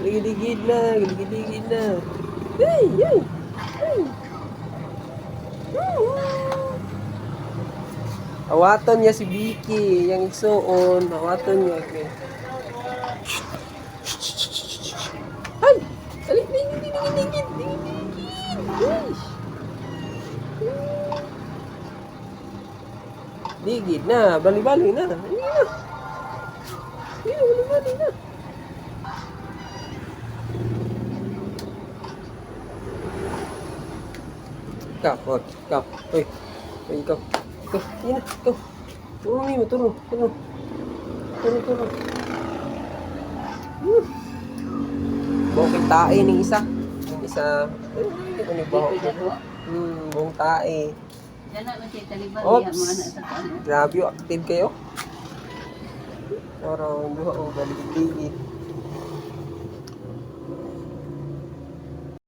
Giligid na, giligid na. Hey, hey, hey. Hawaton niya si Vicky, yung igsoon. Hawaton niya. Okay. Ay! Alik, digid. Digid na, bali-bali na. Bali-bali na. Ikaw. Uy, ikaw. Yun na, ikaw. Turun. Bukit tae ng isa. Yung isa, ano yung bahok ko? Buong tae. Oops! Grabe, active kayo. Parang buha o balik-balik.